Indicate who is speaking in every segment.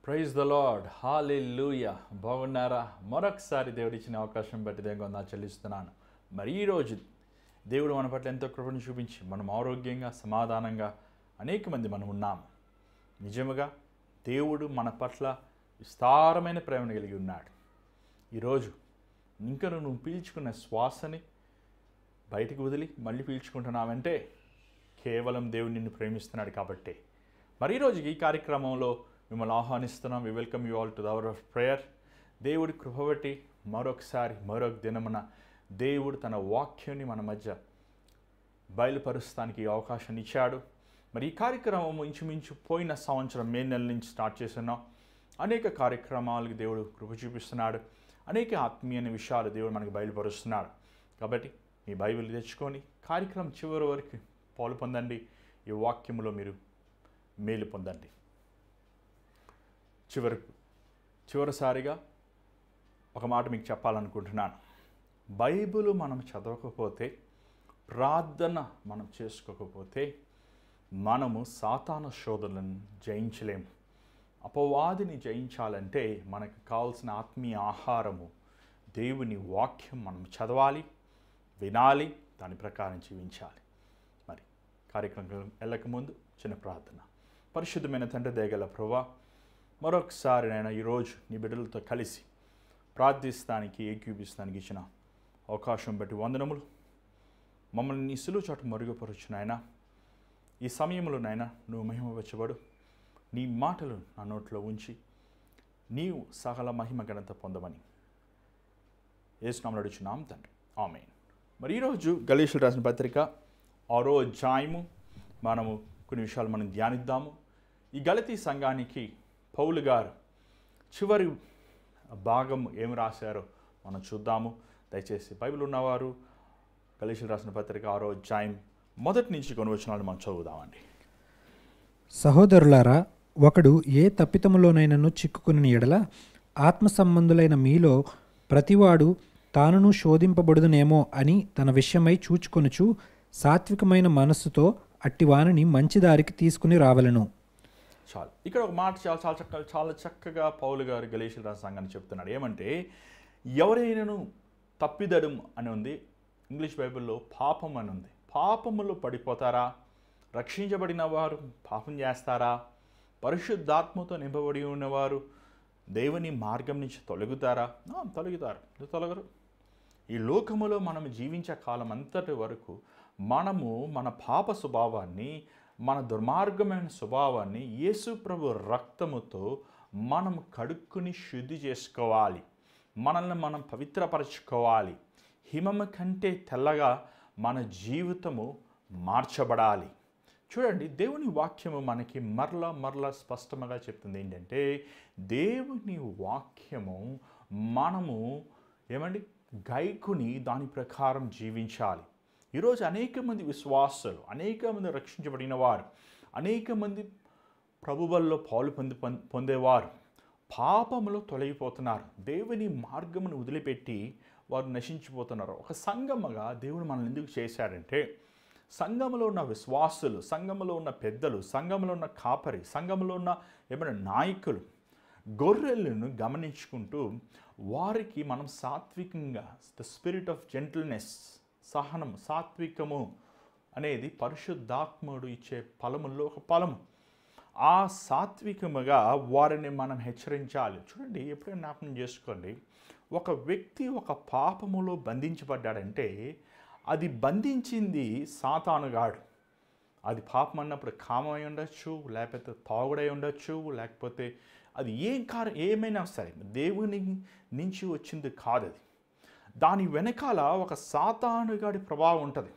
Speaker 1: Praise the lord, హల్లెలూయా. బాగున్నారా? మరొకసారి దేవుడు ఇచ్చిన అవకాశం బట్టి దేవునికి వందనాలు చెల్లిస్తున్నాను. మరి ఈరోజు దేవుడు మన పట్ల ఎంతో కృపను చూపించి మనం ఆరోగ్యంగా సమాధానంగా అనేక మంది మనం ఉన్నాము. నిజముగా దేవుడు మన పట్ల విస్తారమైన ప్రేమను కలిగి ఉన్నాడు. ఈరోజు ఇంకా నువ్వు పీల్చుకున్న శ్వాసని బయటికి వదిలి మళ్ళీ పీల్చుకుంటున్నావంటే కేవలం దేవుడు నిన్ను ప్రేమిస్తున్నాడు కాబట్టి. మరి ఈరోజు ఈ కార్యక్రమంలో మిమ్మల్ని ఆహ్వానిస్తున్నాం. We welcome you all to the hour of prayer. దేవుడి కృప బట్టి మరొక దినమున దేవుడు తన వాక్యాన్ని మన మధ్య బయలుపరుస్తానికి అవకాశాన్ని ఇచ్చాడు. మరి ఈ కార్యక్రమం ఇంచుమించు పోయిన సంవత్సరం మే నెల నుంచి స్టార్ట్ చేస్తున్నాం. అనేక కార్యక్రమాలకు దేవుడు కృప చూపిస్తున్నాడు. అనేక ఆత్మీయ విషయాలు దేవుడు మనకు బయలుపరుస్తున్నాడు. కాబట్టి మీ బైబిల్ తెచ్చుకొని కార్యక్రమం చివరి వరకు పాలు పొందండి. ఈ వాక్యంలో మీరు మేలు పొందండి. చివరిసారిగా ఒక మాట మీకు చెప్పాలనుకుంటున్నాను. బైబిల్ మనం చదవకపోతే, ప్రార్థన మనం చేసుకోకపోతే మనము సాతాను శోధనలను జయించలేము. అపవాదిని జయించాలంటే మనకు కావాల్సిన ఆత్మీయ ఆహారము దేవుని వాక్యం మనం చదవాలి, వినాలి, దాని ప్రకారం జీవించాలి. మరి కార్యక్రమం వెళ్ళకముందు చిన్న ప్రార్థన. పరిశుద్ధమైన తండ్రి దయగల ప్రభువా, మరొకసారి నేను ఈరోజు నీ బిడ్డలతో కలిసి ప్రార్థిస్తానికి ఏకీపిస్తానికి ఇచ్చిన అవకాశం బట్టి వందనములు. మమ్మల్ని నీ సులువు చోట మరుగుపరుచునైనా ఈ సమయంలో నైనా నువ్వు మహిమ వచ్చబడు. నీ మాటలు నా నోట్లో ఉంచి నీవు సకల మహిమ ఘనత పొందమని యేసు నామములో అడుగుచున్నాం తండ్రి, ఆమేన్. మరి ఈరోజు గలాతీయులకు రాసిన పత్రిక 6వ అధ్యాయము మనము కొన్ని విషయాలు మనం ధ్యానిద్దాము. ఈ గలాతీ సంఘానికి పౌలు గారు చివరి భాగం ఏమి రాశారో మనం చూద్దాము. దయచేసి బైబిల్ ఉన్నవారు గలాతీయులకు రాసిన పత్రిక 6వ అధ్యాయం మొదటి నుంచి కొన్ని వచనాలు మనం చదువుదామండి.
Speaker 2: సహోదరులారా, ఒకడు ఏ తప్పితములోనైనను చిక్కుకుని ఎడల ఆత్మ సంబంధులైన మీలో ప్రతివాడు తానును శోధింపబడుదునేమో అని తన విషయమై చూచుకొనుచు సాత్వికమైన మనస్సుతో అట్టివానిని మంచి దారికి తీసుకుని రావలను.
Speaker 1: చాలు. ఇక్కడ ఒక మాట చాలా చక్కగా పౌలు గారు గలాతీయుల సంఘాన్ని చెప్తున్నాడు. ఏమంటే, ఎవరైనాను తప్పిదడం అని ఉంది, ఇంగ్లీష్ బైబిల్లో పాపం అని ఉంది. పాపములో పడిపోతారా? రక్షించబడిన వారు పాపం చేస్తారా? పరిశుద్ధాత్మతో నింపబడి ఉన్నవారు దేవుని మార్గం నుంచి తొలగుతారా? తొలగుతారు. తొలగరు. ఈ లోకములో మనం జీవించే కాలం అంతటి వరకు మనము మన పాప స్వభావాన్ని, మన దుర్మార్గమైన స్వభావాన్ని యేసు ప్రభు రక్తముతో మనం కడుక్కుని శుద్ధి చేసుకోవాలి. మనల్ని మనం పవిత్రపరచుకోవాలి. హిమము కంటే తెల్లగా మన జీవితము మార్చబడాలి. చూడండి, దేవుని వాక్యము మనకి మరలా స్పష్టంగా చెప్తుంది ఏంటంటే, దేవుని వాక్యము మనము గైకుని దాని ప్రకారం జీవించాలి. ఈరోజు అనేక మంది విశ్వాసులు, అనేక మంది రక్షించబడిన వారు, అనేక మంది ప్రభువుల్లో పాలు పొందేవారు పాపములో తొలగిపోతున్నారు. దేవుని మార్గమును వదిలిపెట్టి వారు నశించిపోతున్నారు. ఒక సంఘముగా దేవుడు మనల్ని ఎందుకు చేశాడంటే, సంఘములో ఉన్న విశ్వాసులు, సంఘములో ఉన్న పెద్దలు, సంఘములో ఉన్న కాపరి, సంఘములో ఉన్న నాయకులు గొర్రెలను గమనించుకుంటూ వారికి మనం సాత్వికంగా, ద స్పిరిట్ ఆఫ్ జెంటిల్నెస్, సహనం, సాత్వికము అనేది పరిశుద్ధాత్ముడు ఇచ్చే ఫలముల్లో ఒక ఫలము. ఆ సాత్వికముగా వారిని మనం హెచ్చరించాలి. చూడండి, ఎప్పుడైనా జ్ఞాపకం చేసుకోండి, ఒక వ్యక్తి ఒక పాపములో బంధించబడ్డాడంటే అది బంధించింది సాతానుగాడు. అది పాపం అన్నప్పుడు కామమై ఉండొచ్చు, లేకపోతే తాగుడై ఉండొచ్చు, లేకపోతే అది ఏమైనా సరే దేవుని నుంచి వచ్చింది కాదు. అది దాని వెనకాల ఒక సాతానుగాడి ప్రభావం ఉంటుంది.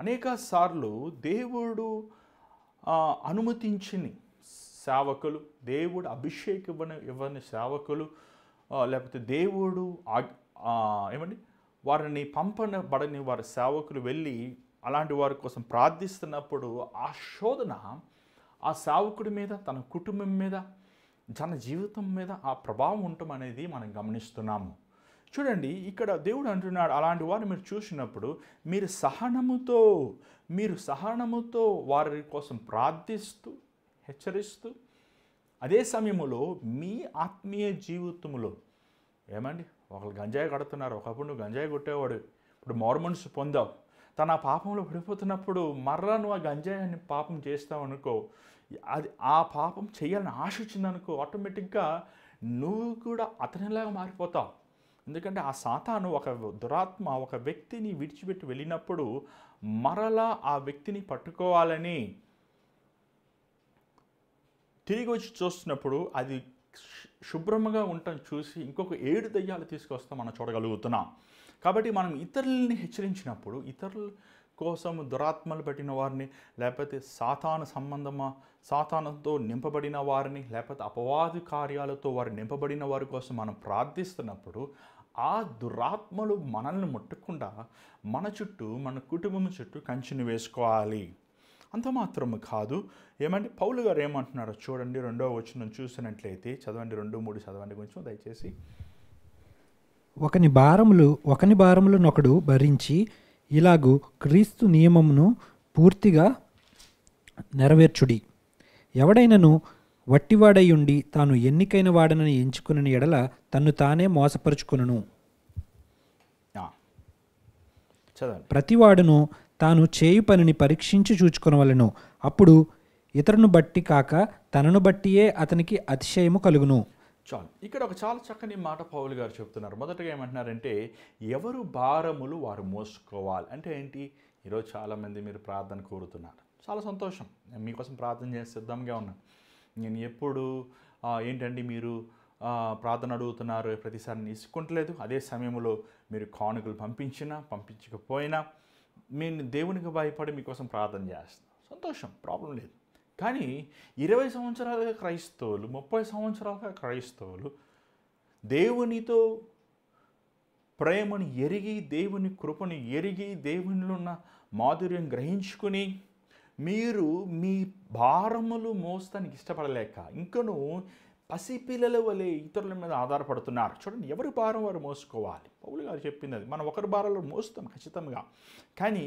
Speaker 1: అనేక సార్లు దేవుడు అనుమతించని సేవకులు, దేవుడు అభిషేకం ఇవ్వని సేవకులు, లేకపోతే దేవుడు వారిని పంపబడని వారి సేవకులు వెళ్ళి అలాంటి వారి కోసం ప్రార్థిస్తున్నప్పుడు ఆ శోధన ఆ సేవకుడి మీద, తన కుటుంబం మీద, తన జీవితం మీద ఆ ప్రభావం ఉండటం అనేది మనం గమనిస్తున్నాము. చూడండి, ఇక్కడ దేవుడు అంటున్నాడు, అలాంటి వారిని మీరు చూసినప్పుడు మీరు సహనముతో వారి కోసం ప్రార్థిస్తూ, హెచ్చరిస్తూ, అదే సమయంలో మీ ఆత్మీయ జీవితంలో ఏమండి ఒకళ్ళు గంజాయి కడుతున్నారు, ఒకప్పుడు నువ్వు గంజాయి కొట్టేవాడు, ఇప్పుడు మారుమనసు పొందావు, తన ఆ పాపంలో పడిపోతున్నప్పుడు మరలా నువ్వు ఆ గంజాయిని పాపం చేస్తావు అనుకో, అది ఆ పాపం చేయాలని ఆశ వచ్చిందనుకో, ఆటోమేటిక్గా నువ్వు కూడా అతనిలాగా మారిపోతావు. ఎందుకంటే ఆ సాతాను ఒక దురాత్మ ఒక వ్యక్తిని విడిచిపెట్టి వెళ్ళినప్పుడు మరలా ఆ వ్యక్తిని పట్టుకోవాలని తిరిగి వచ్చి చూస్తున్నప్పుడు అది శుభ్రంగా ఉండటం చూసి ఇంకొక 7 దయ్యాలు తీసుకొస్తాం మనం చూడగలుగుతున్నాం. కాబట్టి మనం ఇతరులని హెచ్చరించినప్పుడు ఇతరుల కోసం దురాత్మలు పెట్టిన వారిని, లేకపోతే సాతానుతో నింపబడిన వారిని, లేకపోతే అపవాది కార్యాలతో వారు నింపబడిన వారి కోసం మనం ప్రార్థిస్తున్నప్పుడు ఆ దురాత్మలు మనల్ని ముట్టకుండా మన చుట్టూ మన కుటుంబం చుట్టూ కంచెని వేసుకోవాలి. అంత మాత్రము కాదు, ఏమంటే పౌలు గారు ఏమంటున్నారో చూడండి, 2వ వచనం చూసినట్లయితే చదవండి, 2:3 చదవండి కొంచెం దయచేసి.
Speaker 2: ఒకని భారములనొకడు భరించి ఇలాగు క్రీస్తు నియమమును పూర్తిగా నెరవేర్చుడి. ఎవడైనను వట్టివాడయుండి తాను ఎన్నికైన వాడనని ఎంచుకుని ఎడల తన్ను తానే మోసపరుచుకొనును.
Speaker 1: చదవండి.
Speaker 2: ప్రతివాడును తాను చేయు పనిని పరీక్షించి చూచుకొనవలెను. అప్పుడు ఇతరును బట్టి కాక తనను బట్టియే అతనికి అతిశయము కలుగును.
Speaker 1: చాలు. ఇక్కడ ఒక చాలా చక్కని మాట పౌలు గారు చెప్తున్నారు. మొదటగా ఏమంటున్నారంటే ఎవరు భారములు వారు మోసుకోవాలి అంటే ఏంటి? ఈరోజు చాలామంది మీరు ప్రార్థన కోరుతున్నారు, చాలా సంతోషం, నేను మీకోసం ప్రార్థన చేసి సిద్ధంగా ఉన్నాను. నేను ఎప్పుడు ఏంటండి మీరు ప్రార్థన అడుగుతున్నారు, ప్రతిసారి తీసుకుంటలేదు, అదే సమయంలో మీరు కానుకలు పంపించకపోయినా నేను దేవునికి భయపడి మీకోసం ప్రార్థన చేస్తాను, సంతోషం, ప్రాబ్లం లేదు. కానీ 20 సంవత్సరాలుగా క్రైస్తవులు, 30 సంవత్సరాలుగా క్రైస్తవులు దేవునితో ప్రేమను ఎరిగి, దేవుని కృపను ఎరిగి, దేవునిలో ఉన్న మాధుర్యం గ్రహించుకుని మీరు మీ భారములు మోస్తానికి ఇష్టపడలేక ఇంకను పసిపిల్లల వలె ఇతరుల మీద ఆధారపడుతున్నారు. చూడండి, ఎవరి భారం వారు మోసుకోవాలి. పౌలు గారు చెప్పింది అది. మనం ఒకరి భారాలు మోస్తాం ఖచ్చితంగా, కానీ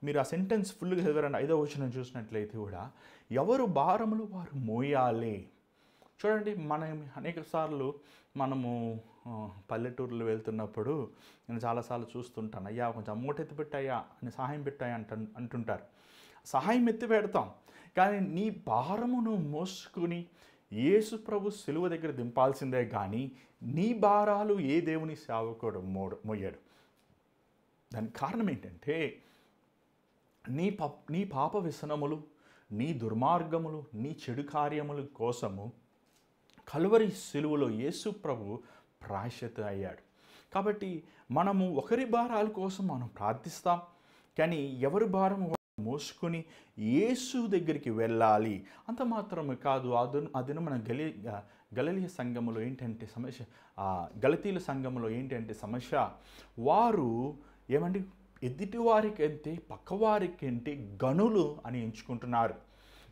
Speaker 1: మీరు ఆ సెంటెన్స్ ఫుల్గా చదివారండి, 5వ వచనం చూసినట్లయితే కూడా ఎవరు భారములు వారు మోయాలి. చూడండి, మనం అనేక సార్లు మనము పల్లెటూరులో వెళ్తున్నప్పుడు నేను చాలాసార్లు చూస్తుంటాను, అయ్యా కొంచెం మూట ఎత్తి పెట్టాయా అని, సహాయం పెట్టాయా అంటుంటారు. సహాయం ఎత్తి పెడతాం, కానీ నీ భారమును మోసుకుని యేసు ప్రభు సిలువ దగ్గర దింపాల్సిందే కానీ నీ భారాలు ఏ దేవుని సేవకుడు మోయాడు. దానికి కారణం ఏంటంటే నీ పాప వ్యసనములు, నీ దుర్మార్గములు, నీ చెడు కార్యముల కోసము కలువరి సిలువలో యేసు ప్రభు ప్రాయశ్చిత్త అయ్యాడు. కాబట్టి మనము ఒకరి భారాల కోసం మనం ప్రార్థిస్తాం, కానీ ఎవరి భారము మోసుకొని యేసు దగ్గరికి వెళ్ళాలి. అంత మాత్రమే కాదు, అదను మన గలిలయ సంఘములో ఏంటంటే సమస్య, గలతీల సంఘములో ఏంటంటే సమస్య, వారు ఏమంటే ఎదుటివారికంటే పక్కవారికంటే గనులు అని ఎంచుకుంటున్నారు.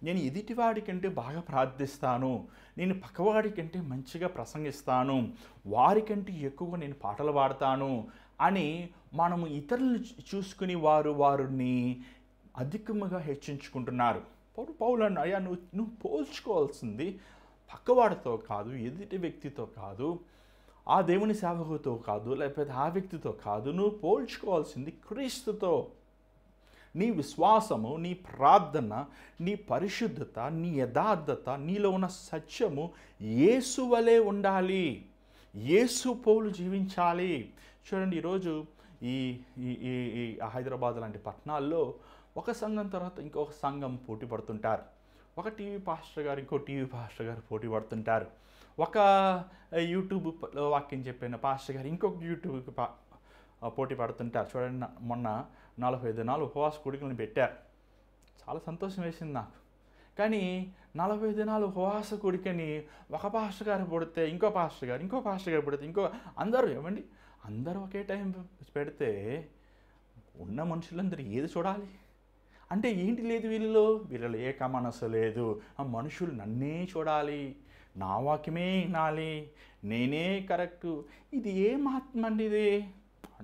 Speaker 1: నేను ఎదుటివాడికంటే బాగా ప్రార్థిస్తాను, నేను పక్కవాడికంటే మంచిగా ప్రసంగిస్తాను, వారికంటే ఎక్కువ నేను పాటలు పాడతాను అని మనము ఇతరులను చూసుకుని వారిని అధికముగా హెచ్చించుకుంటున్నారు. పౌలు అన్న, అయ్యా నువ్వు పోల్చుకోవాల్సింది పక్కవాడితో కాదు, ఎదుటి వ్యక్తితో కాదు, ఆ దేవుని సేవకుతో కాదు, లేకపోతే ఆ వ్యక్తితో కాదు, నువ్వు పోల్చుకోవాల్సింది క్రీస్తుతో. నీ విశ్వాసము, నీ ప్రార్థన, నీ పరిశుద్ధత, నీ యథార్థత, నీలో ఉన్న సత్యము యేసు వలె ఉండాలి, యేసు పౌలు జీవించాలి. చూడండి, ఈరోజు ఈ హైదరాబాద్ లాంటి పట్టణాల్లో ఒక సంఘం తర్వాత ఇంకొక సంఘం పోటీ పడుతుంటారు. ఒక టీవీ పాస్టర్ గారు ఇంకో టీవీ పాస్టర్ గారు పోటీ పడుతుంటారు. ఒక యూట్యూబ్లో వాక్యం చెప్పిన పాస్టర్ గారు ఇంకొక యూట్యూబ్కి పోటీ పడుతుంటారు. చూడండి, మొన్న 40 దినాలు ఉపవాస కూడికలను పెట్టారు, చాలా సంతోషం వేసింది నాకు. కానీ 40 దినాలు ఉపవాస కూడికని ఒక పాస్టర్ గారు పడితే ఇంకో పాస్టర్ గారు పడితే అందరూ ఒకే టైం పెడితే ఉన్న మనుషులందరూ ఏది చూడాలి? అంటే ఏంటి లేదు వీళ్ళలో ఏక మనసు లేదు, ఆ మనుషులు నన్నే చూడాలి, నా వాక్యమే వినాలి, నేనే కరెక్టు. ఇది ఏం ఆత్మ అండి? ఇది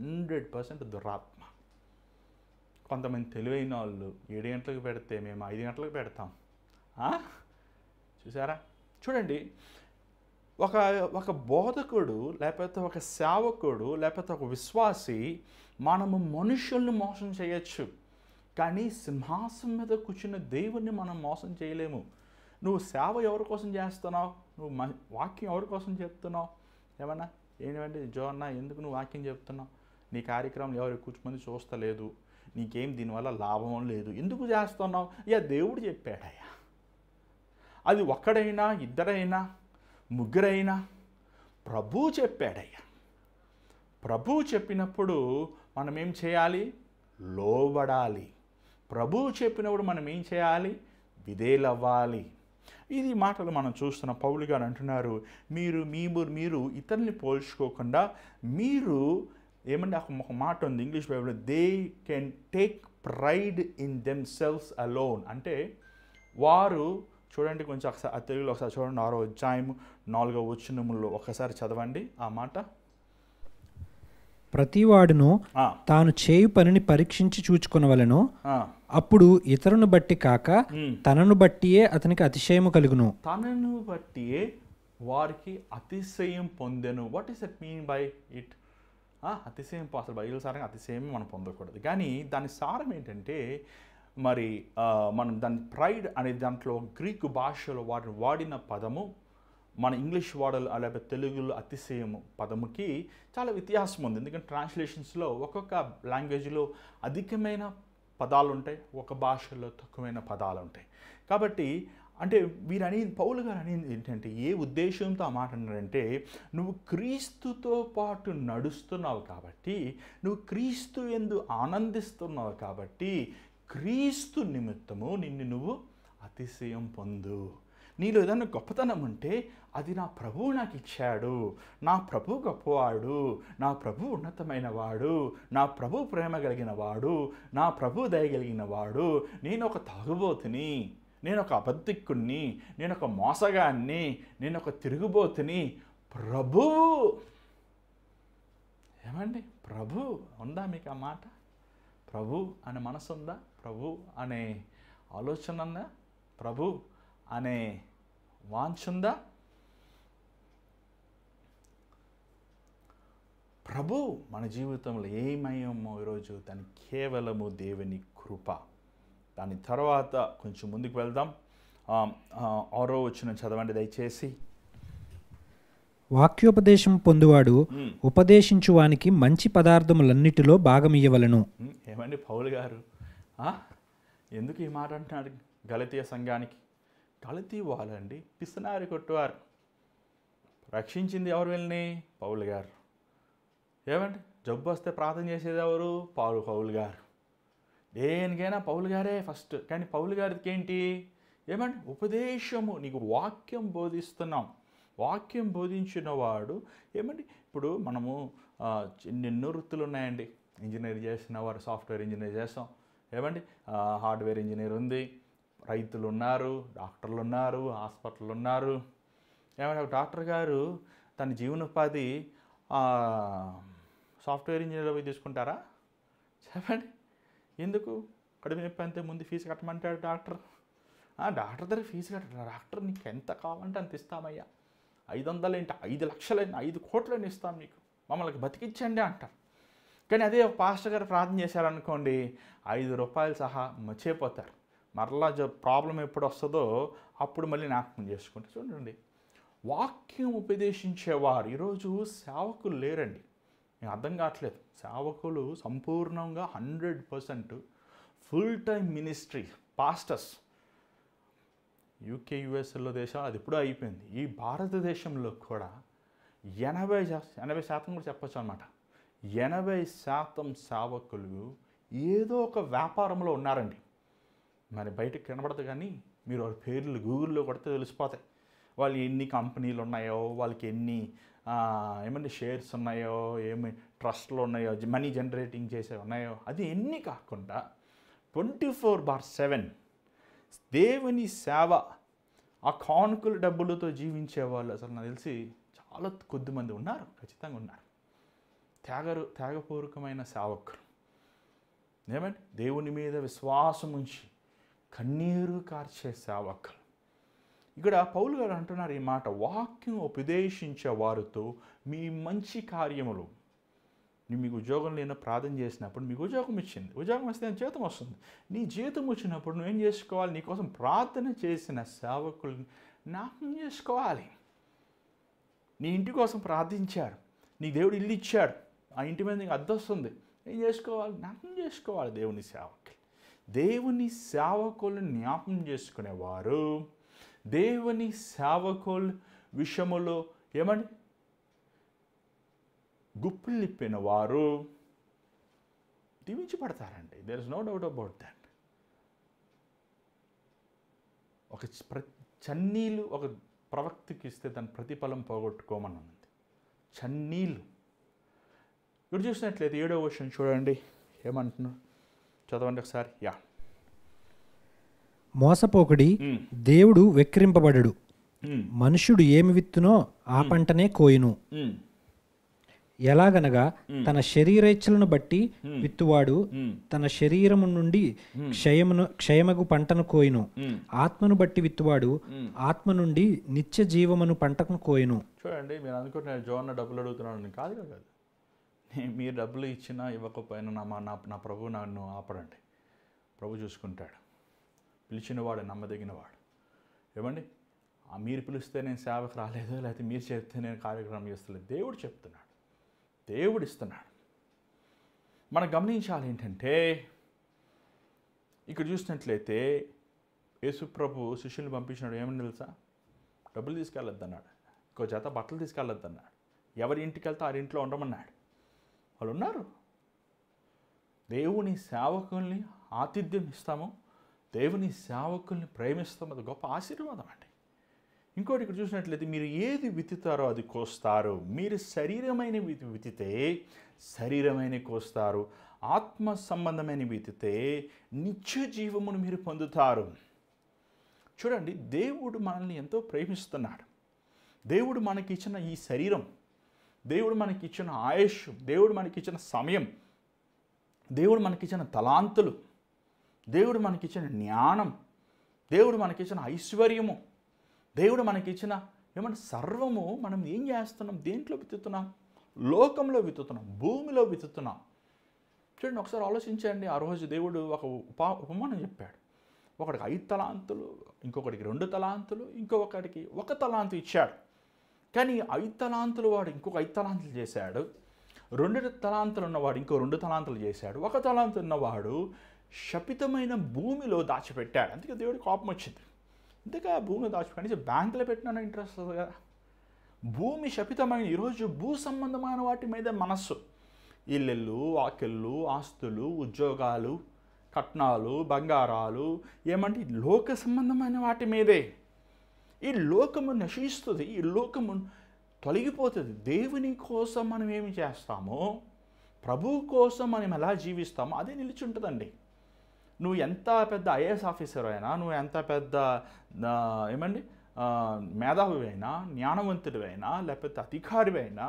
Speaker 1: 100% దురాత్మ. కొంతమంది తెలివైన వాళ్ళు 7 గంటలకు పెడితే మేము 5 గంటలకు పెడతాం. చూసారా? చూడండి, ఒక ఒక బోధకుడు లేకపోతే ఒక సేవకుడు లేకపోతే ఒక విశ్వాసి మనము మనుషుల్ని మోసం చేయొచ్చు, కానీ సింహాసనం మీద కూర్చున్న దేవుణ్ణి మనం మోసం చేయలేము. నువ్వు సేవ ఎవరి కోసం చేస్తున్నావు? నువ్వు వాక్యం ఎవరి కోసం చెప్తున్నావు? ఏమన్నా ఏంటంటే జో అన్న ఎందుకు నువ్వు వాక్యం చెప్తున్నావు? నీ కార్యక్రమం ఎవరు కూర్చుమంది చూస్తలేదు, నీకేం దీనివల్ల లాభం లేదు, ఎందుకు చేస్తున్నావు? దేవుడు చెప్పాడయ్యా. అది ఒక్కడైనా ఇద్దరైనా ముగ్గురైనా ప్రభువు చెప్పాడయ్యా. ప్రభువు చెప్పినప్పుడు మనం ఏం చేయాలి? లోబడాలి. ప్రభువు చెప్పినప్పుడు మనం ఏం చేయాలి? విధేయులవ్వాలి. ఇది మాటలు మనం చూస్తున్న పౌలు గారు అంటున్నారు, మీరు ఇతరుల్ని పోల్చుకోకుండా మీరు ఏమంటే ఒక మాట ఉంది ఇంగ్లీష్ బైబిల్లో, they can take pride in them selves alone. అంటే వారు చూడండి, కొంచెం ఒకసారి తెలుగులో ఒకసారి చూడండి, 6వ అధ్యాయము 4వ వచనములో ఒకసారి చదవండి ఆ మాట.
Speaker 2: ప్రతివాడును తాను చేయు పనిని పరీక్షించి చూచుకొనవలెను, అప్పుడు ఇతరుని బట్టి కాక తనను బట్టియే అతనికి అతిశయము కలుగును.
Speaker 1: తనను బట్టియే వారికి అతిశయం పొందెను. What is that mean by it? అతిశయం అసలు బైబిల్ సారంగా అతిశయం మనం పొందకూడదు, కానీ దాని సారం ఏంటంటే మరి మనం దాని ప్రైడ్ అనే దాంట్లో గ్రీకు భాషలో వాడిన పదము మన ఇంగ్లీష్ వాడలు లేకపోతే తెలుగులో అతిశయము పదముకి చాలా వ్యత్యాసం ఉంది. ఎందుకంటే ట్రాన్స్లేషన్స్లో ఒక్కొక్క లాంగ్వేజ్లో అధికమైన పదాలు ఉంటాయి, ఒక భాషలో తక్కువైన పదాలు ఉంటాయి. కాబట్టి అంటే పౌలు గారు అనేది ఏంటంటే ఏ ఉద్దేశంతో ఆ మాట అన్నారంటే, నువ్వు క్రీస్తుతో పాటు నడుస్తున్నావు కాబట్టి, నువ్వు క్రీస్తు యందు ఆనందిస్తున్నావు కాబట్టి, క్రీస్తు నిమిత్తము నిన్ను నువ్వు అతిశయం పొందు. నీలో ఏదైనా గొప్పతనం ఉంటే అది నా ప్రభువు నాకు ఇచ్చాడు, నా ప్రభు గొప్పవాడు, నా ప్రభు ఉన్నతమైన వాడు, నా ప్రభు ప్రేమ కలిగిన వాడు, నా ప్రభు దయగలిగిన వాడు, నేను ఒక తాగుబోతుని, నేను ఒక అబద్ధికుణ్ణి, నేను ఒక మోసగాన్ని, నేను ఒక తిరుగుబోతుని. ప్రభువు ఏమండి? ప్రభు ఉందా మీకు ఆ మాట? ప్రభు అనే మనసు ఉందా? ప్రభు అనే ఆలోచన ఉందా? ప్రభు అనే వాంఛ ఉందా? ప్రభు మన జీవితంలో ఏమయ్యామో ఈరోజు దాని కేవలము దేవుని కృప. దాని తర్వాత కొంచెం ముందుకు వెళ్దాం. 6వ వచనం చదవండి దయచేసి.
Speaker 2: వాక్యోపదేశం పొందువాడు ఉపదేశించు వానికి మంచి పదార్థములన్నిటిలో భాగమియ్యవలను.
Speaker 1: ఏమండి పౌలు గారు ఎందుకు ఈ మాట అంటున్నాడు గలతీయ సంఘానికి? గలతీ వాళ్ళండి పిసినారి కొట్టువారు. రక్షించింది ఎవరు వెళ్ళని? పౌలు గారు. ఏమండి జబ్బు వస్తే ప్రార్థన చేసేది ఎవరు? పౌలు గారు. దేనికైనా పౌలు గారే ఫస్ట్. కానీ పౌలు గారికి ఏంటి? ఏమండి ఉపదేశము, నీకు వాక్యం బోధిస్తున్నాం. వాక్యం బోధించిన వాడు ఏమండి ఇప్పుడు మనము ఎన్నెన్నో వృత్తులు ఉన్నాయండి. ఇంజనీర్ చేసిన వారు సాఫ్ట్వేర్ ఇంజనీర్ చేస్తాం. ఏమండి హార్డ్వేర్ ఇంజనీర్ ఉంది, రైతులు ఉన్నారు, డాక్టర్లు ఉన్నారు, హాస్పిటల్ ఉన్నారు. ఏమంటే ఒక డాక్టర్ గారు తన జీవనోపాధి సాఫ్ట్వేర్ ఇంజనీర్ పోయి తీసుకుంటారా? చెప్పండి. ఎందుకు? కడుపు నొప్పి అంతే, ముందు ఫీజు కట్టమంటాడు డాక్టర్. డాక్టర్ దగ్గర ఫీజు కట్టారు. డాక్టర్ నీకు ఎంత కావాలంటే అంత ఇస్తామయ్యా, 500 ఏంటి, 5 లక్షలైనా 5 కోట్లని ఇస్తాం మీకు, మమ్మల్ని బతికించండి అంటారు. కానీ అదే ఒక పాస్టర్ గారు ప్రార్థన చేశారనుకోండి, 5 రూపాయలు సహా మర్చిపోతారు. మరలా ప్రాబ్లం ఎప్పుడు వస్తుందో అప్పుడు మళ్ళీ జ్ఞాపకం చేసుకుంటే. చూడండి, వాక్యం ఉపదేశించేవారు ఈరోజు సేవకులు లేరండి. మీకు అర్థం కావట్లేదు. సేవకులు సంపూర్ణంగా 100% full time ministry pastors. UK యుఎస్లో దేశం అది ఎప్పుడూ అయిపోయింది. ఈ భారతదేశంలో కూడా 80% కూడా చెప్పచ్చు అనమాట. 80% సేవకులు ఏదో ఒక వ్యాపారంలో ఉన్నారండి. మరి బయటకు కనబడదు, కానీ మీరు వాళ్ళ పేర్లు గూగుల్లో కొడితే తెలిసిపోతాయి. వాళ్ళు ఎన్ని కంపెనీలు ఉన్నాయో, వాళ్ళకి ఎన్ని ఏమన్నా షేర్స్ ఉన్నాయో, ఏమి ట్రస్ట్లు ఉన్నాయో, మనీ జనరేటింగ్ చేసే ఉన్నాయో, అది ఎన్ని కాకుండా 24/7 దేవుని సేవ, ఆ కానుకల డబ్బులతో జీవించే వాళ్ళు అసలు నాకు తెలిసి చాలా కొద్దిమంది ఉన్నారు. ఖచ్చితంగా ఉన్నారు. త్యాగపూర్వకమైన సేవకులు. ఏమంటే దేవుని మీద విశ్వాసం ఉంచి కన్నీరు కార్చే సేవకులు. ఇక్కడ పౌలు గారు అంటున్నారు ఈ మాట, వాక్యం ఉపదేశించే వారితో మీ మంచి కార్యములు. మీకు ఉద్యోగం లేని ప్రార్థన చేసినప్పుడు మీకు ఉద్యోగం ఇచ్చింది, ఉద్యోగం వస్తే జీతం వస్తుంది. నీ జీతం వచ్చినప్పుడు నువ్వేం చేసుకోవాలి? నీకోసం ప్రార్థన చేసిన సేవకుల్ని జ్ఞాపకం చేసుకోవాలి. నీ ఇంటి కోసం ప్రార్థించారు, నీ దేవుడు ఇల్లు ఇచ్చాడు, ఆ ఇంటి మీద నీకు అద్దె వస్తుంది, ఏం చేసుకోవాలి? జ్ఞాపకం చేసుకోవాలి దేవుని సేవకులు. దేవుని సేవకులను జ్ఞాపకం చేసుకునేవారు దేవుని సేవకుల విషయములో ఏమని గుప్పులు నిప్పిన వారు దీవించబడతారండి. There is no doubt about that. ఒక చన్నీళ్ళు ఒక ప్రవక్తకి ఇస్తే దాని ప్రతిఫలం పోగొట్టుకోమన్నది. చన్నీళ్ళు ఇప్పుడు చూసినట్లయితే 7వ వచనం చూడండి ఏమంటున్నారు, చదవండి ఒకసారి.
Speaker 2: మోసపోకుడి, దేవుడు వెక్కిరింపబడడు. మనుష్యుడు ఏమి విత్తునో ఆ పంటనే కోయును. ఎలాగనగా తన శరీరేచ్ఛలను బట్టి విత్తువాడు తన శరీరము నుండి క్షయమగు పంటను కోయును. ఆత్మను బట్టి విత్తువాడు ఆత్మ నుండి నిత్య జీవమును పంటను కోయును.
Speaker 1: చూడండి, మీరు అనుకుంటున్నారు జోన్న డబ్బులు అడుగుతున్నాడు. కాదు కాదు, మీరు డబ్బులు ఇచ్చినా ఇవ్వకపోయినా నా ప్రభు నన్ను ఆపడండి. ప్రభు చూసుకుంటాడు. పిలిచినవాడు నమ్మదగినవాడు. ఏమండి, మీరు పిలిస్తే నేను సేవకు రాలేదు, లేకపోతే మీరు చెప్తే నేను కార్యక్రమం చేస్తలేదు. దేవుడు చెప్తున్నాడు, దేవుడు ఇస్తున్నాడు. మనం గమనించాలి ఏంటంటే, ఇక్కడ చూసినట్లయితే యేసు ప్రభు శిష్యుల్ని పంపించినాడు. ఏమని తెలుసా? డబ్బులు తీసుకెళ్ళొద్దన్నాడు, ఇంకో జత బట్టలు తీసుకెళ్ళొద్దన్నాడు, ఎవరి ఇంటికి వెళ్తే ఆ ఇంట్లో ఉండమన్నాడు. వాళ్ళు ఉన్నారు. దేవుని సేవకుల్ని ఆతిథ్యం ఇస్తాము, దేవుని సేవకుల్ని ప్రేమిస్తాము. అది గొప్ప ఆశీర్వాదం అండి. ఇంకోటి ఇక్కడ చూసినట్లయితే మీరు ఏది విత్తుతారో అది కోస్తారు. మీరు శరీరమైన విత్తితే శరీరమైన కోస్తారు, ఆత్మ సంబంధమైన విత్తితే నిత్య జీవమును మీరు పొందుతారు. చూడండి, దేవుడు మనల్ని ఎంతో ప్రేమిస్తున్నాడు. దేవుడు మనకిచ్చిన ఈ శరీరం, దేవుడు మనకిచ్చిన ఆయుష్, దేవుడు మనకిచ్చిన సమయం, దేవుడు మనకిచ్చిన తలాంతులు, దేవుడు మనకిచ్చిన జ్ఞానం, దేవుడు మనకిచ్చిన ఐశ్వర్యము, దేవుడు మనకిచ్చిన ఏమంటే సర్వము మనం ఏం చేస్తున్నాం? దేంట్లో విత్తుతున్నాం? లోకంలో విత్తుతున్నాం, భూమిలో విత్తుతున్నాం. చూడండి, ఒకసారి ఆలోచించండి. ఆ రోజు దేవుడు ఒక ఉపమానం చెప్పాడు. ఒకడికి 5 తలాంతులు, ఇంకొకటికి 2 తలాంతులు, ఇంకొకటికి 1 తలాంతు ఇచ్చాడు. కానీ 5 తలాంతులు వాడు ఇంకొక 5 తలాంతులు చేశాడు. 2 తలాంతులు ఉన్నవాడు ఇంకో 2 తలాంతులు చేశాడు. 1 తలాంతు ఉన్నవాడు శపితమైన భూమిలో దాచిపెట్టాడు. అందుకే దేవుడి కోపం వచ్చింది. అందుకే భూమిలో దాచిపెట్టి బ్యాంకులో పెట్టినా ఇంట్రెస్ట్ వస్తుంది కదా. భూమి శపితమైన, ఈరోజు భూ సంబంధమైన వాటి మీద మనస్సు, ఇల్లెళ్ళు, ఆకెళ్ళు, ఆస్తులు, ఉద్యోగాలు, కట్నాలు, బంగారాలు, ఏమంటే లోక సంబంధమైన వాటి మీదే. ఈ లోకము నశిస్తుంది, ఈ లోకము తొలగిపోతుంది. దేవుని కోసం మనం ఏమి చేస్తామో, ప్రభువు కోసం మనం ఎలా జీవిస్తామో అదే నిలిచి ఉంటుందండి. నువ్వు ఎంత పెద్ద ఐఏఎస్ ఆఫీసర్ అయినా, నువ్వు ఎంత పెద్ద ఏమండి మేధావివైనా, జ్ఞానవంతుడివైనా, లేకపోతే అధికారివైనా,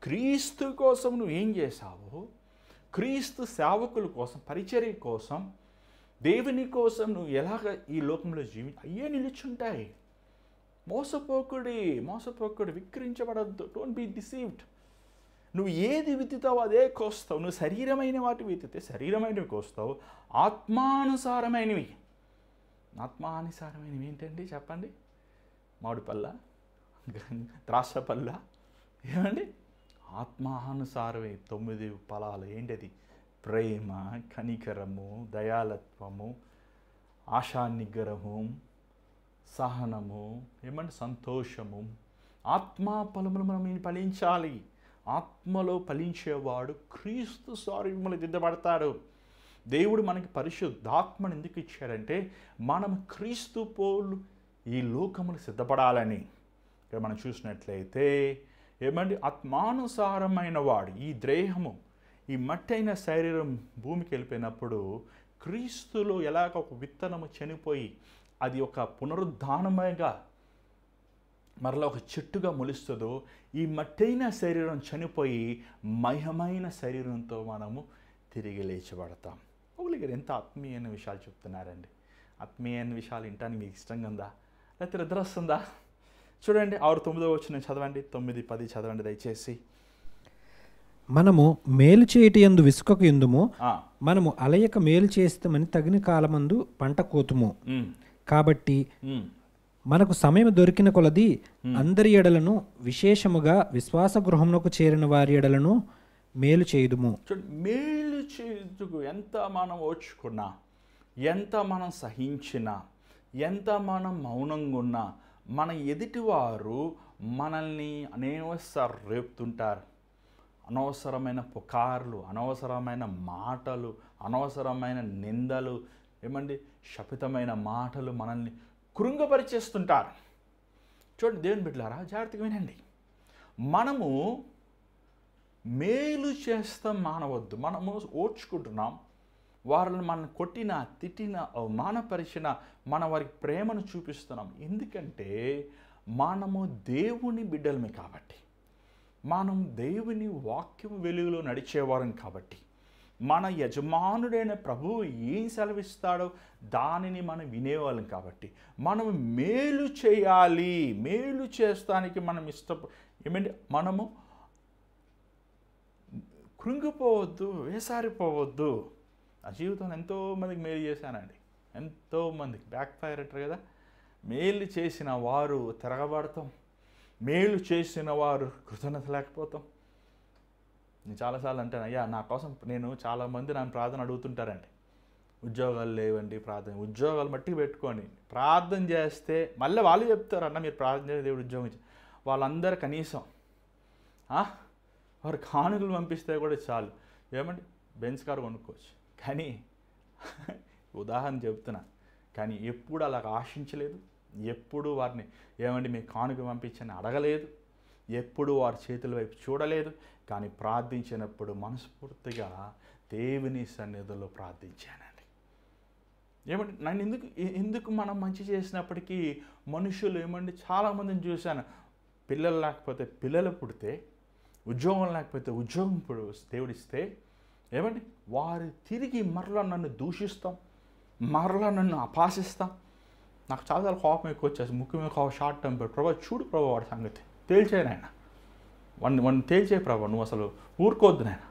Speaker 1: క్రీస్తు కోసం నువ్వు ఏం చేశావో, క్రీస్తు సేవకుల కోసం, పరిచర్య కోసం, దేవుని కోసం నువ్వు ఎలాగ ఈ లోకంలో అయ్యే నిలిచుంటాయి. మోసపోకుడి, విక్రించబడద్దు. Don't be deceived. నువ్వు ఏది విత్తుతావో అదే కోస్తావు. నువ్వు శరీరమైన వాటి విత్తితే శరీరమైనవి కోస్తావు. ఆత్మానుసారమైనవి ఏంటండి చెప్పండి? మామిడి పళ్ళ, ద్రాక్ష పళ్ళ, ఏమండి? ఆత్మానుసారమే 9 ఫలాలు. ఏంటది? ప్రేమ, కనికరము, దయాలత్వము, ఆశా నిగ్రహము, సహనము, ఏమంటే సంతోషము. ఆత్మా ఫలములు మనం ఫలించాలి. ఆత్మలో ఫలించేవాడు క్రీస్తు స్వరూపములో దిద్దబడతాడు. దేవుడు మనకి పరిశుద్ధాత్మను ఎందుకు ఇచ్చాడంటే మనం క్రీస్తు పోలు ఈ లోకములు సిద్ధపడాలని. ఇక్కడ మనం చూసినట్లయితే ఏమండి, ఆత్మానుసారమైన వాడు, ఈ దేహము, ఈ మట్టైన శరీరం భూమికి వెళ్ళిపోయినప్పుడు క్రీస్తులో ఎలాగ ఒక విత్తనము చనిపోయి అది ఒక పునరుద్ధానమేగా మరలా ఒక చెట్టుగా మొలుస్తుందో, ఈ మట్టైన శరీరం చనిపోయి మహిమైన శరీరంతో మనము తిరిగి లేచబడతాం. ఒకరి ఎంత ఆత్మీయమైన విషయాలు చెప్తున్నారండి. ఆత్మీయమైన విషయాలు వినటానికి మీకు ఇష్టంగా ఉందా? లేకపోతే నిద్ర వస్తుందా? చూడండి 6-9 వచనం చదవండి, 9-10 చదవండి దయచేసి.
Speaker 2: మనము మేలు చేయటి యందు విసుకకు ఎందుము,
Speaker 1: ఆ,
Speaker 2: మనము అలయక మేలు చేస్తామని తగిన కాలమందు పంట కోతుము.
Speaker 1: ఉమ్,
Speaker 2: కాబట్టి
Speaker 1: ఉమ్,
Speaker 2: మనకు సమయం దొరికిన కొలది అందరి ఎడలను, విశేషముగా విశ్వాస గృహమునకు చేరిన వారి ఎడలను మేలు చేయుదుము.
Speaker 1: చూడండి, మేలు చేయుటకు ఎంత మనం ఓర్చుకున్నా, ఎంత మనం సహించినా, ఎంత మనం మౌనంగా ఉన్నా, మన ఎదుటివారు మనల్ని అనేకసార్లు రేపుతుంటారు. అనవసరమైన పుకార్లు, అనవసరమైన మాటలు, అనవసరమైన నిందలు, ఏమండి శపితమైన మాటలు మనల్ని కృంగపరిచేస్తుంటారు. చూడండి దేవుని బిడ్డలారా, జాగ్రత్తగా వినండి. మనము మేలు చేస్తాం మానవద్దు. మనము ఓర్చుకుంటున్నాం. వారిని మనం కొట్టినా, తిట్టినా, అవమానపరిచినా మన వారికి ప్రేమను చూపిస్తున్నాం. ఎందుకంటే మనము దేవుని బిడ్డలమే కాబట్టి, మనం దేవుని వాక్యం వెలుగులో నడిచేవారం కాబట్టి, మన యజమానుడైన ప్రభువు ఏం సెలవిస్తాడో దానిని మనం వినేవాళ్ళం కాబట్టి, మనం మేలు చేయాలి. మేలు చేస్తానికి మనం ఏమంటే మనము కృంగిపోవద్దు, వేసారిపోవద్దు. నా జీవితంలో ఎంతోమందికి మేలు చేశానండి, ఎంతోమందికి బ్యాక్ ఫైర్ అంటారు కదా. మేలు చేసిన వారు తిరగబడతాం, మేలు చేసిన వారు కృతజ్ఞత లేకపోతాం. నేను చాలాసార్లు అంటాను, అయ్యా నా కోసం చాలామంది నన్ను ప్రార్థన అడుగుతుంటారండి. ఉద్యోగాలు లేవండి, ప్రార్థన. ఉద్యోగాలు మట్టికి పెట్టుకొని ప్రార్థన చేస్తే మళ్ళీ వాళ్ళు చెప్తారు, అన్న మీరు ప్రార్థన చేస్తే దేవుడు ఉద్యోగం ఇచ్చి. వాళ్ళందరూ కనీసం వారు కానుకలు పంపిస్తే కూడా చాలు, ఏమండి బెంచ్ కారు కొనుక్కోవచ్చు. కానీ ఉదాహరణ చెప్తున్నా, కానీ ఎప్పుడు అలా ఆశించలేదు. ఎప్పుడు వారిని ఏమండి మీ కానుక పంపించని అడగలేదు. ఎప్పుడు వారి చేతుల వైపు చూడలేదు. కానీ ప్రార్థించినప్పుడు మనస్ఫూర్తిగా దేవుని సన్నిధిలో ప్రార్థించానండి. ఏమండి నన్ను ఎందుకు మనం మంచి చేసినప్పటికీ మనుషులు ఏమండి చాలామందిని చూశాను, పిల్లలు లేకపోతే పిల్లలు పుడితే, ఉద్యోగం లేకపోతే ఉద్యోగం దేవుడిస్తే, ఏమండి వారు తిరిగి మరలా నన్ను దూషిస్తాం, మరలా నన్ను అపాసిస్తాం. నాకు చాలా కోపం ఎక్కువ వచ్చేసి, ముఖ్యమైన కోపం షార్ట్ టెంపర్. ప్రభా చూడు ప్రభా వాడి సంగతి తేల్చే నాయన, వాడిని తేల్చే ప్రభా, నువ్వు అసలు ఊరుకోవద్దు నాయన.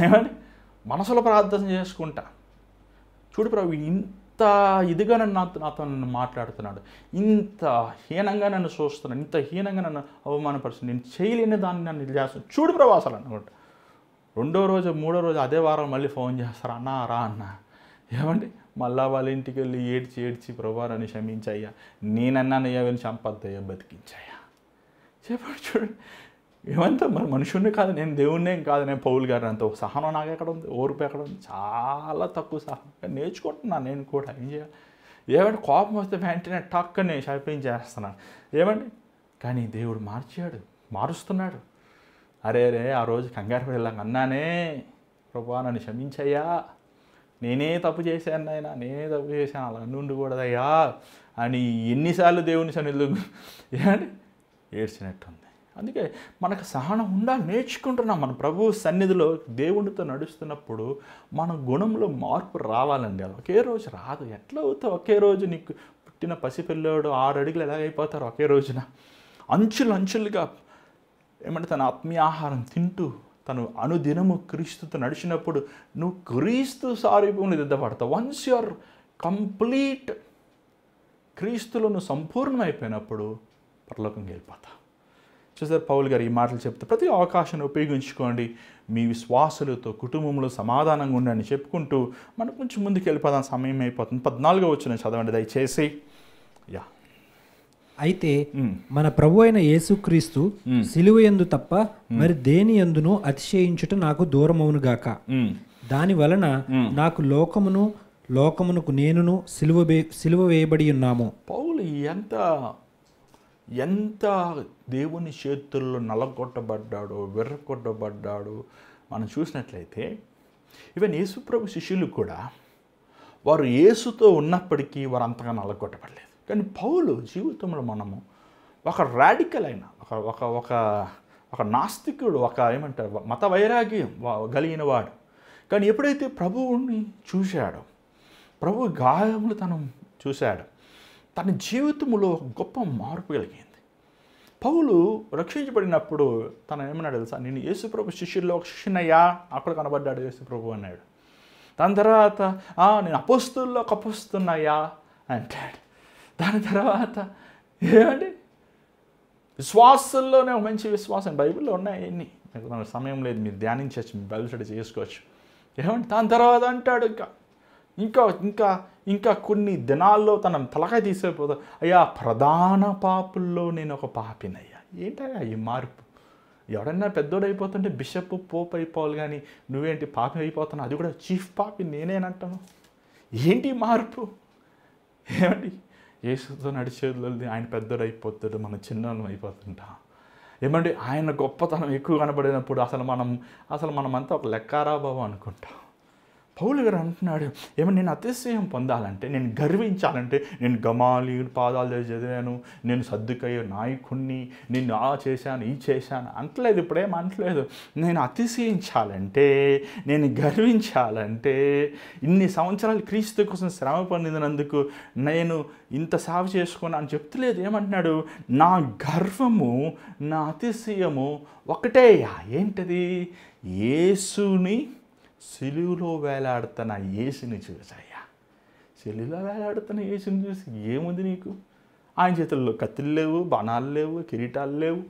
Speaker 1: ఏమండి మనసులో ప్రార్థన చేసుకుంటా, చూడు ప్రభు ఇంత ఇదిగా నాతో నన్ను మాట్లాడుతున్నాడు, ఇంత హీనంగా నన్ను చూస్తున్నాడు, ఇంత హీనంగా నన్ను అవమానపరుస్తుంది, నేను చేయలేని దాన్ని నన్ను ఇది చేస్తాను, చూడు ప్రభు అసలు అనుకుంటా. 2వ రోజు 3వ రోజు అదే వారం మళ్ళీ ఫోన్ చేస్తారు, అన్నా రా అన్న. ఏమండి మళ్ళా వాళ్ళ ఇంటికి వెళ్ళి ఏడ్చి ప్రభా నన్ను క్షమించయ్యా, నేనన్నానయ్యా వెళ్ళి చంపద్దయ్యా, బతికించయ్యా చెప్పండి. చూడండి ఏమంతా మరి మనుషుడిని కాదు, నేను దేవుణ్ణేం కాదు, నేను పౌలు గారు అంత సహనం నాకు ఎక్కడ ఉంది, ఓర్పు ఎక్కడ ఉంది, చాలా తక్కువ సహనం నేర్చుకుంటున్నాను నేను కూడా. ఏం చేయాలి? ఏమంటే కోపం వస్తే వెంటనే టక్కనే చేస్తున్నాను. ఏమండి కానీ దేవుడు మారుస్తున్నాడు. అరే ఆ రోజు కంగారు వెళ్ళాక అన్నానే, ప్రభా నన్ను క్షమించయ్యా, నేనే తప్పు చేశాను నాయన, నేనే తప్పు చేశాను, అలా ఉండకూడదయ్యా అని ఎన్నిసార్లు దేవుని సన్నిధిలో ఏమండి ఏడ్చినట్టుంది. అందుకే మనకు సహనం ఉండాలి, నేర్చుకుంటున్నాం. మన ప్రభు సన్నిధిలో దేవునితో నడుస్తున్నప్పుడు మన గుణంలో మార్పు రావాలండి. అది ఒకే రోజు రాదు. ఎట్లా అవుతావు ఒకే రోజు? నీకు పుట్టిన పసిపిల్లోడు 6 అడుగులు ఎలాగైపోతారు ఒకే రోజున? అంచులుగా ఏమంటే తన ఆత్మీయ ఆహారం తింటూ తను అనుదినము క్రీస్తుతో నడిచినప్పుడు నువ్వు క్రీస్తు సారూప్యంలో దిద్దపడతావు. వన్స్ యువర్ కంప్లీట్ క్రీస్తులో నువ్వు సంపూర్ణమైపోయినప్పుడు పరలోకంకి వెళ్ళిపోతావు. చూసారు పౌలు గారు ఈ మాటలు చెప్తే ప్రతి అవకాశాన్ని ఉపయోగించుకోండి, మీ విశ్వాసులతో కుటుంబంలో సమాధానంగా ఉండండి చెప్పుకుంటూ మనం కొంచెం ముందుకు వెళ్ళిపోదాం, సమయం అయిపోతుంది. 14వ వచనం చదవండి దయచేసి. యా
Speaker 2: అయితే మన ప్రభు అయిన యేసుక్రీస్తు సిలువ యందు తప్ప మరి దేని యందును అతిశయించుట నాకు దూరమవునుగాక. దాని వలన నాకు లోకమునకు నేనును సిలువ వేయబడి ఉన్నాము.
Speaker 1: పౌలు ఎంత దేవుని చేతుల్లో నలగొట్టబడ్డాడో, విర్రకొట్టబడ్డాడో మనం చూసినట్లయితే, ఈవెన్ యేసుప్రభు శిష్యులు కూడా వారు యేసుతో ఉన్నప్పటికీ వారు అంతగా నలగొట్టబడలేదు. కానీ పౌలు జీవితంలో మనము ఒక రాడికల్ అయిన ఒక నాస్తికుడు, ఏమంటారు మత వైరాగ్యం కలిగిన వాడు. కానీ ఎప్పుడైతే ప్రభువుని చూశాడో, ప్రభు గాయములు తను చూశాడు, తన జీవితంలో ఒక గొప్ప మార్పు కలిగింది. పౌలు రక్షించబడినప్పుడు తను ఏమన్నాడు తెలుసా? నేను యేసుప్రభు శిష్యుల్లో ఒక శిష్యునయ్యా, అక్కడ కనబడ్డాడు యేసుప్రభు అన్నాడు. దాని తర్వాత నేను అపోస్తుల్లో ఒక అపోస్తున్నయ్యా అంటాడు. దాని తర్వాత ఏమండి విశ్వాసంలోనే ఒక మంచి విశ్వాసం బైబిల్లో ఉన్నాయి. ఎన్ని నాకు సమయం లేదు, మీరు ధ్యానించవచ్చు, మీరు బైబిల్ స్టడీ చేసుకోవచ్చు. ఏమంటే దాని తర్వాత అంటాడు ఇంకా ఇంకా ఇంకా కొన్ని దినాల్లో తన తలకాయ తీసేపోతా, అయ్యా ప్రధాన పాపుల్లో నేను ఒక పాపినయ్యా. ఏంటయ్యా ఈ మార్పు? ఎవడన్నా పెద్దోడైపోతుంటే బిషప్ పోప్ అయిపోవాలి, కానీ నువ్వేంటి పాపి అయిపోతున్నావు, అది కూడా చీఫ్ పాపి నేనేనంటాను. ఏంటి మార్పు? ఏమండి యేసుతో నడిచేది ఆయన పెద్దోడైపోతాడు, మనం చిన్నోళ్ళం అయిపోతుంటాం. ఏమండి ఆయన గొప్పతనం ఎక్కువ కనబడినప్పుడు అసలు మనమంతా ఒక లెక్కారాబాబు అనుకుంటాం. పౌలు గారు అంటున్నాడు, ఏమన్నా నేను అతిశయం పొందాలంటే, నేను గర్వించాలంటే, నేను గమాలీయుడి పాదాలు చదివాను, నేను సద్దుకయ్య నాయకుడిని, నేను ఆ చేశాను ఈ చేశాను అంటలేదు. ఇప్పుడేం అంటలేదు. నేను అతిశయించాలంటే, నేను గర్వించాలంటే, ఇన్ని సంవత్సరాలు క్రీస్తు కోసం శ్రమ పొందినందుకు నేను ఇంత సేవ చేసుకున్నా అని చెప్తలేదు. ఏమంటున్నాడు? నా గర్వము నా అతిశయము ఒకటేయా. ఏంటది? యేసుని సిలువలో వేలాడుతున్న యేసుని చూసాయ్యా. సిలువలో వేలాడుతున్న యేసుని చూసి ఏముంది నీకు? ఆయన చేతుల్లో కత్తులు లేవు, బాణాలు లేవు, కిరీటాలు లేవు.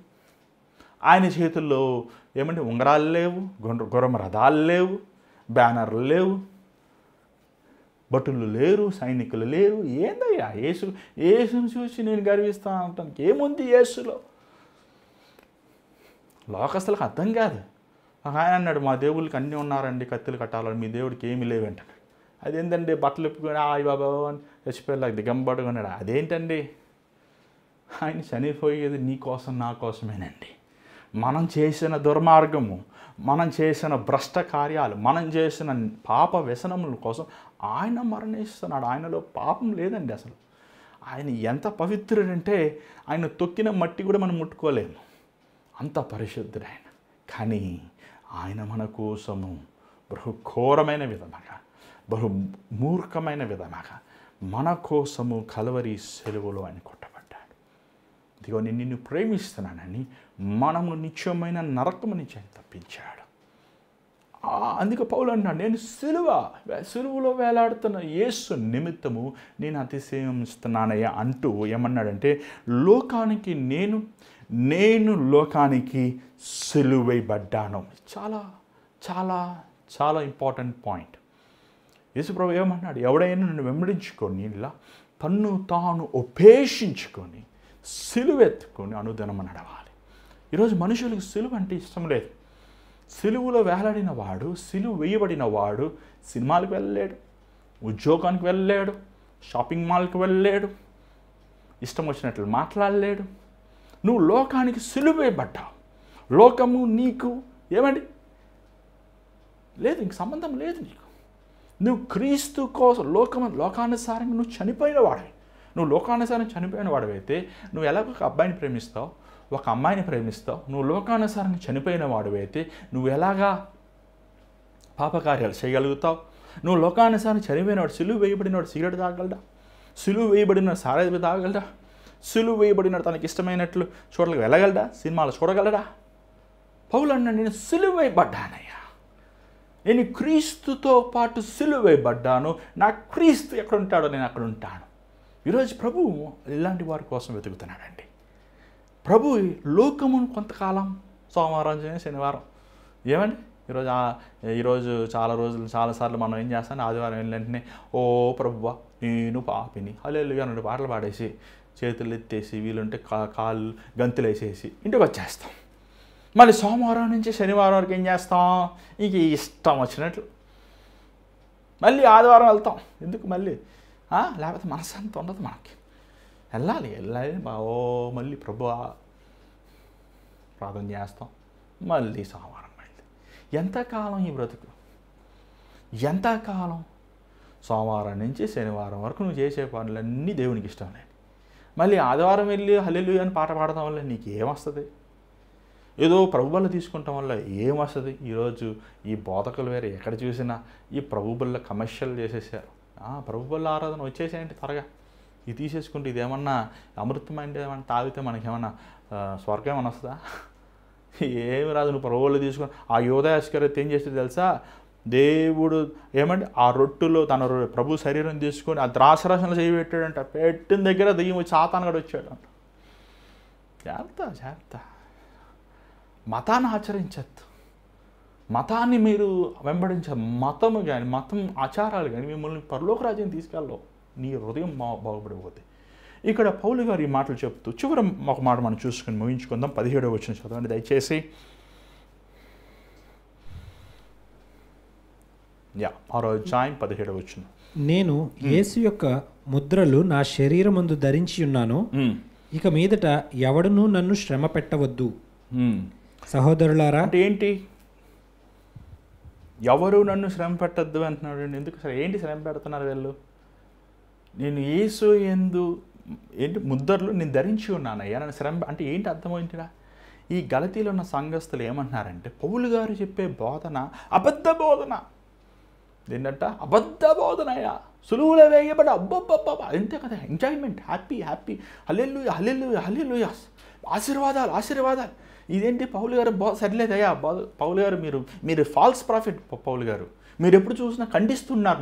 Speaker 1: ఆయన చేతుల్లో ఏమంటే ఉంగరాలు లేవు, గుర్రం రథాలు లేవు, బ్యానర్లు లేవు, భటులు లేరు, సైనికులు లేరు. ఏందయ్యా యేసుని చూసి నేను గర్విస్తాను అంటానికి ఏముంది యేసులో? లోకస్తులకు అర్థం కాదు. ఆయన అన్నాడు, మా దేవుళ్ళకి అన్నీ ఉన్నారండి, కత్తులు కట్టాలని, మీ దేవుడికి ఏమీ లేవంటాడు. అదేంటండి బట్టలు ఇప్పుకొని ఆయి బాబా అని చచ్చిపోయేలాగా దిగంబడుకున్నాడు. అదేంటండి? ఆయన చనిపోయేది నీ కోసం నా కోసమేనండి. మనం చేసిన దుర్మార్గము, మనం చేసిన భ్రష్ట కార్యాలు, మనం చేసిన పాప వ్యసనముల కోసం ఆయన మరణిస్తున్నాడు. ఆయనలో పాపం లేదండి అసలు. ఆయన ఎంత పవిత్రుడంటే ఆయన తొక్కిన మట్టి కూడా మనం ముట్టుకోలేము, అంత పరిశుద్ధుడు ఆయన. కానీ ఆయన మన కోసము బహుఘోరమైన విధముగా, బహు మూర్ఖమైన విధముగా మన కోసము కలవరి సెలువులో ఆయన కొట్టబడ్డాడు. ఇదిగో నేను నిన్ను ప్రేమిస్తున్నానని మనము నిత్యమైన నరకము నుంచి ఆయన తప్పించాడు. అందుకే పౌలు అన్నాడు, నేను సిలువలో వేలాడుతున్న యేసు నిమిత్తము నేను అతిశయిస్తున్నానయ్యా అంటూ ఏమన్నాడంటే, లోకానికి నేను లోకానికి సిలువైబడ్డాను. చాలా చాలా చాలా ఇంపార్టెంట్ పాయింట్. యేసుప్రభు ఏమన్నాడు? ఎవడైనా నన్ను వెంబడించుకొని ఇలా తన్ను తాను ఉపేక్షించుకొని సిలువెత్తుకొని అనుదినం నడవాలి. ఈరోజు మనుషులకు సిలువ అంటే ఇష్టం లేదు. సిలువలో వేలాడిన వాడు, సిలువ వేయబడిన వాడు సినిమాలకు వెళ్ళలేడు, ఉద్యోగానికి వెళ్ళలేడు, షాపింగ్ మాల్కి వెళ్ళలేడు, ఇష్టం వచ్చినట్లు మాట్లాడలేడు. నువ్వు లోకానికి సిలువ వేయబడ్డావు. లోకము నీకు ఏమండి లేదు, ఇంక సంబంధం లేదు నీకు. నువ్వు క్రీస్తు కోసం లోకానుసారంగా నువ్వు చనిపోయిన వాడివి. నువ్వు లోకానుసారం చనిపోయిన వాడివైతే నువ్వు ఎలాగో ఒక అబ్బాయిని ప్రేమిస్తావు, ఒక అమ్మాయిని ప్రేమిస్తావు. నువ్వు లోకానుసారంగా చనిపోయిన వాడివైతే నువ్వు ఎలాగా పాపకార్యాలు చేయగలుగుతావు? నువ్వు లోకానుసారం చనిపోయినవాడు, సిలువ వేయబడినవాడు సిగరెట్ తాగలడా? సిలువ వేయబడిన సారాయి తాగలడా? సిలువ వేయబడినవాడు తనకి ఇష్టమైనట్లు చూడలకు వెళ్ళగలడా? సినిమాలు చూడగలడా? పౌలు అన్నాడు, నేను సిలువ వేయబడ్డానయ్యా, నేను క్రీస్తుతో పాటు సిలువ వేయబడ్డాను. నా క్రీస్తు ఎక్కడ ఉంటాడో నేను అక్కడ ఉంటాను. ఈరోజు ప్రభువు ఇలాంటి వారి కోసం వెతుకుతున్నాడండి. ప్రభు లోకమును కొంతకాలం సోమవారం శనివారం ఏమండి ఈరోజు చాలాసార్లు మనం ఏం చేస్తాం, ఆదివారం వెళ్ళిన ఓ ప్రభువా నేను పాపిని హల్లెలూయా అన్నట్టు పాటలు పాడేసి చేతులు ఎత్తేసి వీలుంటే కాళ్ళు గంతులు వేసేసి ఇంటికి వచ్చేస్తాం. మళ్ళీ సోమవారం నుంచి శనివారం వరకు ఏం చేస్తాం? ఇంక ఇష్టం వచ్చినట్లు మళ్ళీ ఆదివారం వెళ్తాం. ఎందుకు మళ్ళీ? లేకపోతే మనసంతా ఉండదు మనకి. వెళ్ళాలి మళ్ళీ ప్రభువా ప్రార్థన చేస్తాం, మళ్ళీ సోమవారం మళ్ళీ. ఎంతకాలం ఈ బ్రతుకు? ఎంతకాలం? సోమవారం నుంచి శనివారం వరకు నువ్వు చేసే పనులన్నీ దేవునికి ఇష్టం లేదు. మళ్ళీ ఆదివారం వెళ్ళి హల్లెలూయా అని పాట పాడటం వల్ల నీకు ఏమొస్తుంది? ఏదో ప్రభుబల్ల తీసుకుంటాం వల్ల ఏమొస్తుంది? ఈరోజు ఈ బోధకులు వేరే ఎక్కడ చూసినా ఈ ప్రభుబల్ల కమర్షియల్ చేసేసారు. ప్రభుబల్ల ఆరాధన వచ్చేసేయండి త్వరగా, ఇది తీసేసుకుంటే ఇదేమన్నా అమృతమైంది ఏమన్నా తాగితే మనకేమన్నా స్వర్గం ఏమన్నా వస్తుందా? ఏమి రాదు. నువ్వు పరువులు తీసుకొని ఆ యోధాస్కరైతే ఏం చేస్తే తెలుసా, దేవుడు ఏమంటే ఆ రొట్టులో తన ప్రభు శరీరం తీసుకొని ఆ ద్రాక్షరసంలో చేయి పెట్టాడంట. పెట్టిన దగ్గర దెయ్యం వచ్చి సాతానుగాడు వచ్చాడంట. జాగ్రత్త. మతాన్ని ఆచరించద్దు, మతాన్ని మీరు వెంబడించారు. మతం ఆచారాలు కానీ మిమ్మల్ని పరలోక రాజ్యం తీసుకెళ్ళవు. నీ హృదయం బాగుపడిపోతే. ఇక్కడ పౌలు గారు ఈ మాటలు చెప్తూ చివరి ఒక మాట మనం చూసుకొని ముగించుకుందాం. 17వ వచనం చదవండి దయచేసి. 6వ అధ్యాయం 17వ వచనం.
Speaker 2: నేను యేసు యొక్క ముద్రలు నా శరీరమందు ధరించి ఉన్నాను, ఇక మీదట ఎవడునూ నన్ను శ్రమ పెట్టవద్దు. సహోదరులారా,
Speaker 1: అంటే ఏంటి? ఎవరు నన్ను శ్రమ పెట్టద్దు అంటున్నాడు. ఎందుకు సరే ఏంటి శ్రమ పెడుతున్నారు వీళ్ళు? నేను యేసు ఏంటి ముద్రలు నేను ధరించి ఉన్నానయ్యా, నన్ను శ్రమ అంటే ఏంటి అర్థమైందిరా? ఈ గలతీలో ఉన్న సంఘస్థులు ఏమంటున్నారంటే పౌలు గారు చెప్పే బోధన అబద్ధ బోధన. ఏంటంట? అబద్ధ బోధనయ్యా, సులువులో వేయబడి అబ్బబ్బబ్బ అంతే కదా, ఎంజాయ్మెంట్, హ్యాపీ హల్లెలూయా, ఆశీర్వాదాలు. ఇదేంటి పౌలు గారు సరిలేదయ్యా, పౌలు గారు మీరు ఫాల్స్ ప్రాఫిట్. పౌలు గారు మీరు ఎప్పుడు చూసినా ఖండిస్తున్నారు,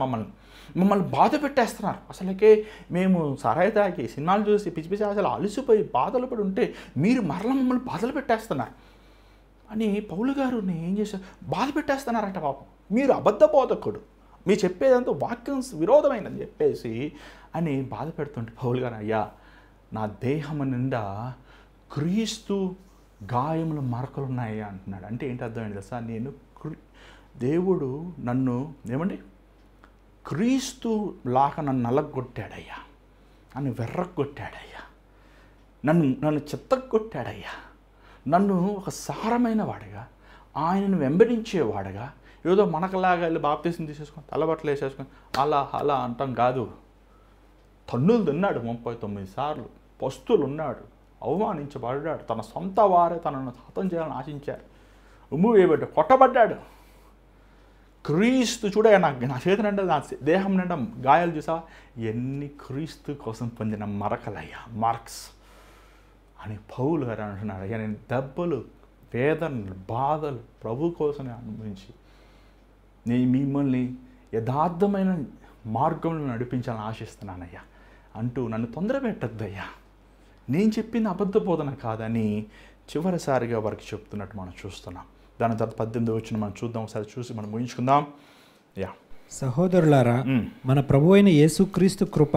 Speaker 1: మమ్మల్ని బాధ పెట్టేస్తున్నారు. అసలుకే మేము సరాయి తాకి సినిమాలు చూసి పిచ్చి అసలు అలసిపోయి బాధలు పడి ఉంటే మీరు మరలా మమ్మల్ని బాధలు పెట్టేస్తున్నారు అని పౌలు గారుని ఏం చేశారు? బాధ పెట్టేస్తున్నారంట పాపం. మీరు అబద్ధ బోధకుడు, మీరు చెప్పేదంతా వాక్యం విరోధమైనని చెప్పేసి అని బాధ పెడుతుంటే పౌలు గారు, అయ్యా నా దేహం నిండా క్రీస్తు గాయముల మరకలు ఉన్నాయా అంటున్నాడు. అంటే ఏంటి అర్థమైంది తెలుసా? నేను దేవుడు నన్ను ఏమండి క్రీస్తు లాగా నన్ను నలగొట్టాడయ్యా, నన్ను వెర్రగొట్టాడయ్యా, నన్ను చెత్తగొట్టాడయ్యా, నన్ను ఒక సారమైన వాడుగా, ఆయనను వెంబడించేవాడుగా, ఏదో మనకలాగా వెళ్ళి బాప్తీసం తీసేసుకొని తలబట్టలు వేసేసుకొని అలా అంటాం కాదు. తన్నులు తిన్నాడు 39 సార్లు, పస్తులు ఉన్నాడు, అవమానించబడ్డాడు, తన సొంత వారే తనను హతం చేయాలని ఆశించారు, ఉమ్ము వేయబడ్డాడు, కొట్టబడ్డాడు. క్రీస్తు చూడ నా చేతి నిండా నా దేహం నిండా గాయాలు చూసా, ఎన్ని క్రీస్తు కోసం పొందిన మరకలయ్యా, మార్క్స్ అని పౌలు గారు అంటున్నాడు. అయ్యా నేను దెబ్బలు, వేదనలు, బాధలు ప్రభు కోసమే అనుభవించి నేను మిమ్మల్ని యథార్థమైన మార్గంలో నడిపించాలని ఆశిస్తున్నానయ్యా అంటూ నన్ను తొందర పెట్టద్దయ్యా, నేను చెప్పింది అబద్ధ బోధన కాదని చివరిసారిగా వారికి చెప్తున్నట్టు మనం చూస్తున్నాం. దాని తర్వాత 18వ వచనం మనం చూద్దాం, ఒకసారి చూసి మనం ముగించుకుందాం.
Speaker 2: సహోదరులారా, మన ప్రభు అయిన యేసుక్రీస్తు కృప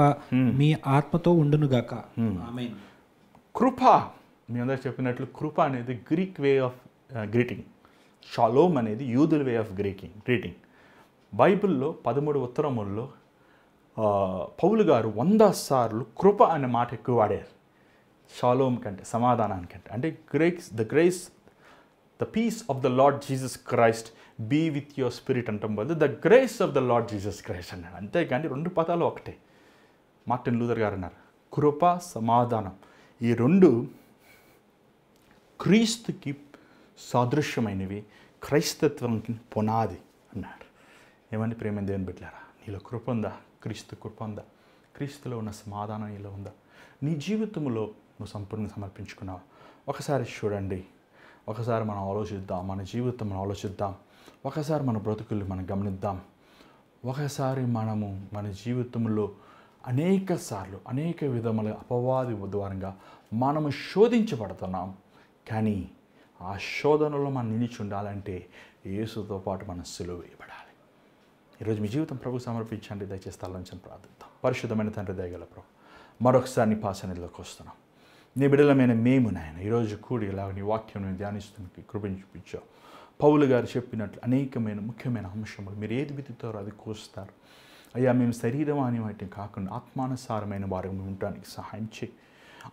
Speaker 2: మీ ఆత్మతో ఉండునుగాక. ఆమేన్.
Speaker 1: కృప, మీ అందరూ చెప్పినట్లు కృప అనేది Greek way of greeting. Shalom అనేది యూదుల వే ఆఫ్ గ్రీటింగ్. బైబిల్లో 13 ఉత్తరముల్లో పౌలు గారు 100 సార్లు కృప అనే మాట ఎక్కువ వాడారు షాలోమ్ కంటే, సమాధానానికంటే. అంటే the peace of the Lord Jesus Christ be with your spirit అంటాం బదులు the grace of the Lord Jesus Christ అన్నాడు. అంతేగాని 2 పదాలు ఒకటే. మార్టిన్ లూథర్ గారు అన్నారు కృప, సమాధానం, ఈ 2 క్రీస్తుకి సాదృశ్యమైనవి, క్రైస్తత్వానికి పునాది అన్నాడు. ఏమని ప్రేమ దేవుని బిడ్డలారా, నీలో కృప ఉందా? క్రీస్తు కృప ఉందా? క్రీస్తులో ఉన్న సమాధానం నీలో ఉందా? నీ జీవితంలో నువ్వు సంపూర్ణంగా సమర్పించుకున్నావు? ఒకసారి చూడండి, ఒకసారి మనం ఆలోచిద్దాం, మన జీవితం మనం ఆలోచిద్దాం, ఒకసారి మన బ్రతుకులు మనం గమనిద్దాం. ఒకసారి మనము మన జీవితంలో అనేక సార్లు అనేక విధముల అపవాది ద్వారంగా మనము శోధించబడుతున్నాం. కానీ ఆ శోధనలో మనం నిలిచి ఉండాలంటే యేసుతో పాటు మనం సిలువ వేయబడాలి. ఈరోజు మీ జీవితం ప్రభు సమర్పించండి. దయచేసి తలంచని ప్రార్థిద్దాం. పరిశుద్ధమైన తండ్రి, దయగల ప్రభు, మరొకసారి నీ పాసనలోకి వస్తున్నాం. నీ బిడ్డలమైన మేము నాయన ఈరోజు కూడి ఇలాగ నీ వాక్యం ధ్యానిస్తున్న కృపను చూపించావు. పౌలు గారు చెప్పినట్లు అనేకమైన ముఖ్యమైన అంశములు మీరు ఏది విత్తుతారో అది కోస్తారు. అయ్యా మేము శరీరం అని వాటిని కాకుండా ఆత్మానుసారమైన వారికి ఉండడానికి సహాయం చేయి.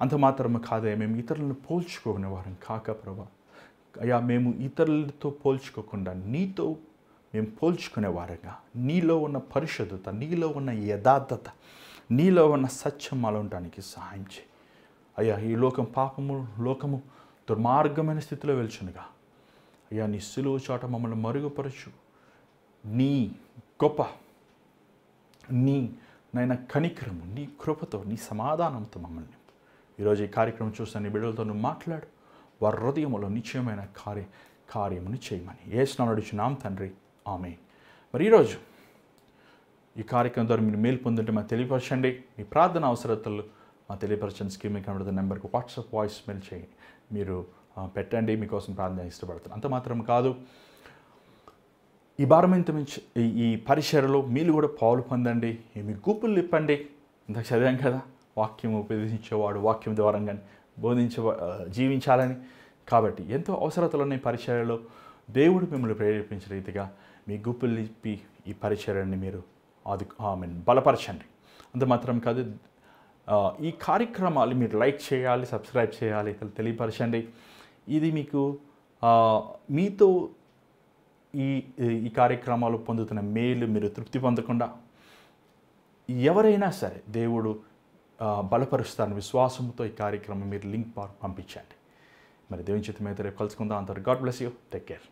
Speaker 1: అంత మాత్రమే కాదయ్యా, మేము ఇతరులను పోల్చుకోని వారం కాక ప్రభా, అయ్యా మేము ఇతరులతో పోల్చుకోకుండా నీతో మేము పోల్చుకునేవారుగా, నీలో ఉన్న పరిశుద్ధత, నీలో ఉన్న యథార్థత, నీలో ఉన్న సత్యం అలా ఉండడానికి సహాయం చేయి. అయ్యా ఈ లోకము దుర్మార్గమైన స్థితిలో వెళ్చునుగా అయ్యా నీ సిలువ చాట మమ్మల్ని మరుగుపరచు. నీ నైనా కనికరము, నీ కృపతో, నీ సమాధానంతో మమ్మల్ని నింపు. ఈరోజు ఈ కార్యక్రమం చూస్తున్న నీ బిడ్డలతో నువ్వు మాట్లాడు, వారి హృదయంలో నిశ్చయమైన కార్యమును చేయమని యేసునామములో అడుగుచున్నాం తండ్రి, ఆమేన్. మరి ఈరోజు ఈ కార్యక్రమం ద్వారా మీరు మేలు పొందుంటే మాకు తెలియపరచండి. మీ ప్రార్థన అవసరతలు మా తెలియపరచండి. స్క్రీన్ కనబడుతున్న నెంబర్కి వాట్సాప్ వాయిస్ మెయిల్ చేయండి, మీరు పెట్టండి. మీకోసం ప్రార్థన ఇష్టపడుతున్నాను. అంత మాత్రం కాదు, ఈ భారమంత మించి ఈ పరిచర్యలో మీరు కూడా పాలు పొందండి. మీ గుప్పులు ఇప్పండి. ఇందాక చదివాం కదా, వాక్యం ఉపదేశించేవాడు వాక్యం ద్వారా జీవించాలని. కాబట్టి ఎంతో అవసరతలు ఉన్నాయి పరిచర్యలో. దేవుడు మిమ్మల్ని ప్రేరేపించిన రీతిగా మీ గుప్పులు ఇప్పి ఈ పరిచర్యని మీరు బలపరచండి. అంత మాత్రం కాదు, ఈ కార్యక్రమాలు మీరు లైక్ చేయాలి, సబ్స్క్రైబ్ చేయాలి, తెలియపరచండి. ఇది మీకు మీతో ఈ కార్యక్రమాలు పొందుతున్న మేలు మీరు తృప్తి పొందకుండా ఎవరైనా సరే దేవుడు బలపరుస్తారని విశ్వాసంతో ఈ కార్యక్రమం మీరు లింక్ పంపించండి. మరి దేవుని చిత్తమైతే రేపు కలుసుకుందాం. అంతవరకు God bless you. Take care.